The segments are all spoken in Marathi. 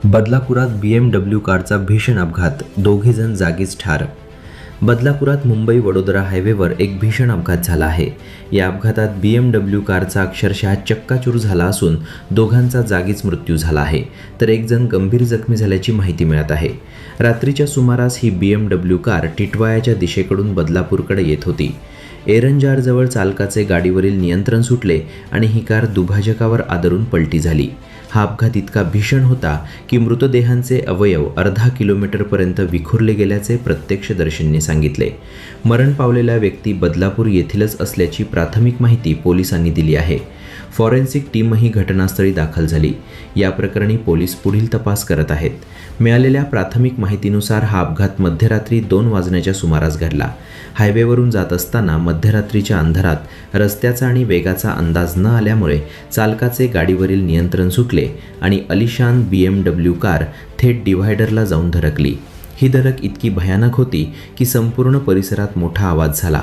बदलापुरात BMW कारचा भीषण अपघात, दोघे जण जागीच ठार. बदलापुरात मुंबई वडोदरा हायवेवर एक भीषण अपघात झाला आहे. या अपघातात BMW कारचा अक्षरशः चक्काचूर झाला असून दोघांचा जागीच मृत्यू झाला आहे, तर एक जण गंभीर जखमी झाल्याची माहिती मिळत आहे. रात्रीच्या सुमारास ही BMW कार टिटवाळ्याच्या दिशेकडून बदलापूरकडे येत होती. एरंजारजवळ चालकाचे गाडीवरील नियंत्रण सुटले आणि ही कार दुभाजकावर आदळून पलटी झाली. हा अपघात इतका भीषण होता की मृतदेहांचे अवयव अर्धा किलोमीटरपर्यंत विखुरले गेल्याचे प्रत्यक्षदर्शींनी सांगितले. मरण पावलेला व्यक्ती बदलापूर येथीलच असल्याची प्राथमिक माहिती पोलिसांनी दिली आहे. फॉरेन्सिक टीमही घटनास्थळी दाखल झाली. या प्रकरणी पोलीस पुढील तपास करत आहेत. मिळालेल्या प्राथमिक माहितीनुसार हा अपघात मध्यरात्री 2 वाजण्याच्या सुमारास घडला. हायवेवरून जात असताना मध्यरात्रीच्या अंधारात रस्त्याचा आणि वेगाचा अंदाज न आल्यामुळे चालकाचे गाडीवरील नियंत्रण सुटले आणि अलिशान BMW कार थेट डिव्हायडरला जाऊन धडकली. ही धडक इतकी भयानक होती की संपूर्ण परिसरात मोठा आवाज झाला.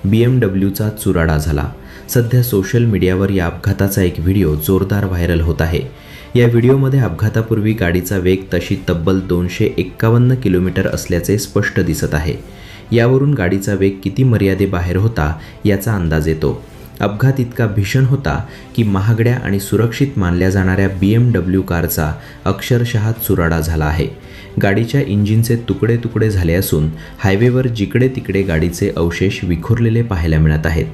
BMWचा चुराडा झाला. सध्या सोशल मीडियावर या अपघाताचा एक व्हिडिओ जोरदार व्हायरल होत आहे. या व्हिडिओमध्ये अपघातापूर्वी गाडीचा वेग तशी तब्बल 251 किलोमीटर असल्याचे स्पष्ट दिसत आहे. यावरून गाडीचा वेग किती मर्यादेबाहेर होता याचा अंदाज येतो. अपघात इतका भीषण होता की महागड्या आणि सुरक्षित मानल्या जाणाऱ्या BMW कारचा अक्षरशः चुराडा झाला आहे. गाडीच्या इंजिनचे तुकडे तुकडे झाले असून हायवेवर जिकडे तिकडे गाडीचे अवशेष विखुरलेले पाहायला मिळत आहेत.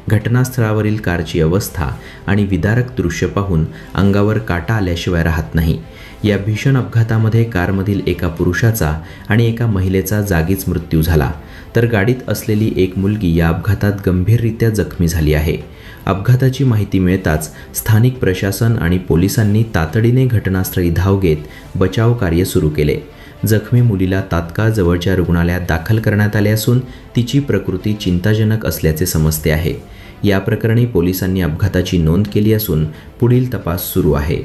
घटनास्थळावरील कारची अवस्था आणि विदारक दृश्य पाहून अंगावर काटा आल्याशिवाय राहत नाही. या भीषण अपघातामध्ये कारमधील एका पुरुषाचा आणि एका महिलेचा जागीच मृत्यू झाला, तर गाडीत असलेली एक मुलगी या अपघातात गंभीररित्या जखमी झाली आहे. अपघाताची माहिती मिळताच स्थानिक प्रशासन आणि पोलिसांनी तातडीने घटनास्थळी धाव घेत बचाव कार्य सुरू केले. जखमी मुलीला तात्काळ जवळच्या रुग्णालयात दाखल करण्यात आले असून तिची प्रकृती चिंताजनक असल्याचे समजते आहे. या प्रकरणी पोलिसांनी अपघाताची नोंद केली असून पुढील तपास सुरू आहे.